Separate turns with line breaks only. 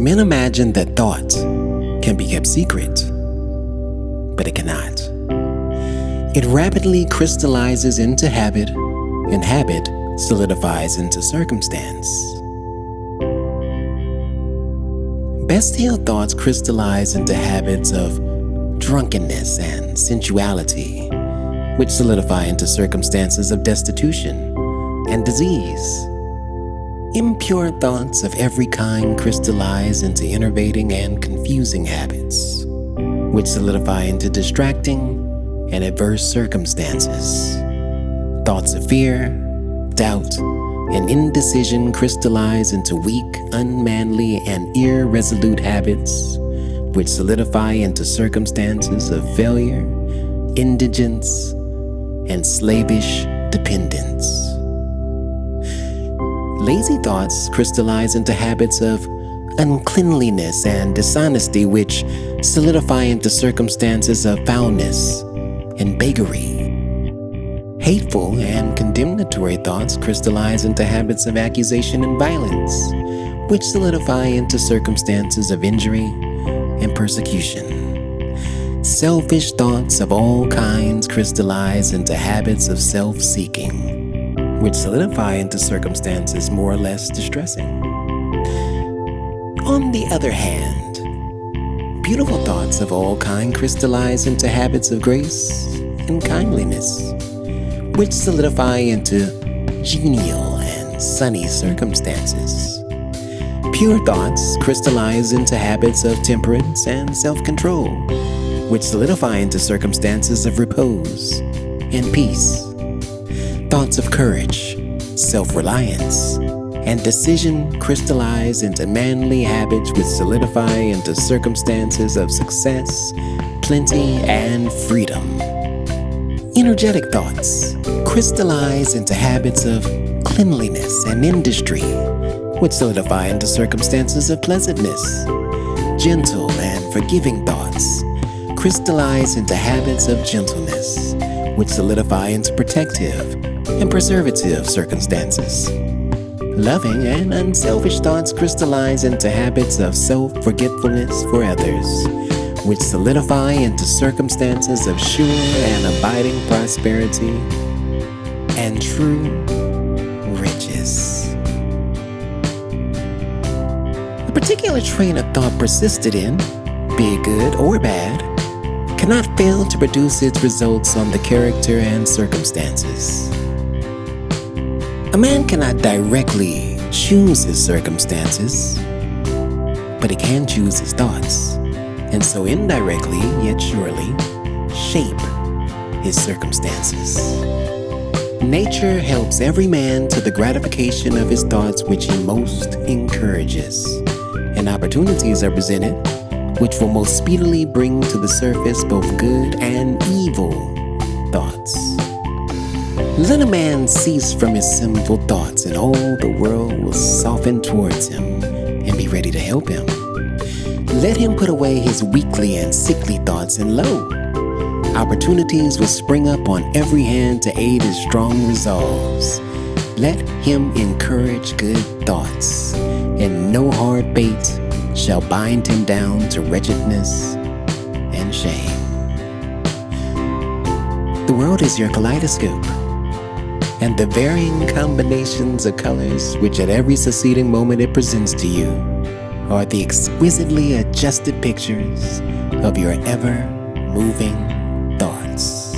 Men imagine that thought can be kept secret, but it cannot. It rapidly crystallizes into habit, and habit solidifies into circumstance. Bestial thoughts crystallize into habits of drunkenness and sensuality, which solidify into circumstances of destitution and disease. Impure thoughts of every kind crystallize into enervating and confusing habits, which solidify into distracting and adverse circumstances. Thoughts of fear, doubt, and indecision crystallize into weak, unmanly, and irresolute habits, which solidify into circumstances of failure, indigence, and slavish dependence. Lazy thoughts crystallize into habits of uncleanliness and dishonesty, which solidify into circumstances of foulness and beggary. Hateful and condemnatory thoughts crystallize into habits of accusation and violence, which solidify into circumstances of injury and persecution. Selfish thoughts of all kinds crystallize into habits of self-seeking, which solidify into circumstances more or less distressing. On the other hand, beautiful thoughts of all kinds crystallize into habits of grace and kindliness, which solidify into genial and sunny circumstances. Pure thoughts crystallize into habits of temperance and self-control, which solidify into circumstances of repose and peace. Thoughts of courage, self-reliance, and decision crystallize into manly habits which solidify into circumstances of success, plenty, and freedom. Energetic thoughts crystallize into habits of cleanliness and industry, which solidify into circumstances of pleasantness. Gentle and forgiving thoughts crystallize into habits of gentleness, which solidify into protective and preservative circumstances. Loving and unselfish thoughts crystallize into habits of self-forgetfulness for others, which solidify into circumstances of sure and abiding prosperity and true riches. A particular train of thought persisted in, be it good or bad, cannot fail to produce its results on the character and circumstances. A man cannot directly choose his circumstances, but he can choose his thoughts, and so indirectly, yet surely, shape his circumstances. Nature helps every man to the gratification of his thoughts which he most encourages, and opportunities are presented which will most speedily bring to the surface both good and evil thoughts. Let a man cease from his sinful thoughts, and all the world will soften towards him and be ready to help him. Let him put away his weakly and sickly thoughts, and lo, opportunities will spring up on every hand to aid his strong resolves. Let him encourage good thoughts, and no hard bait shall bind him down to wretchedness and shame. The world is your kaleidoscope, and the varying combinations of colors which at every succeeding moment it presents to you are the exquisitely adjusted pictures of your ever-moving thoughts.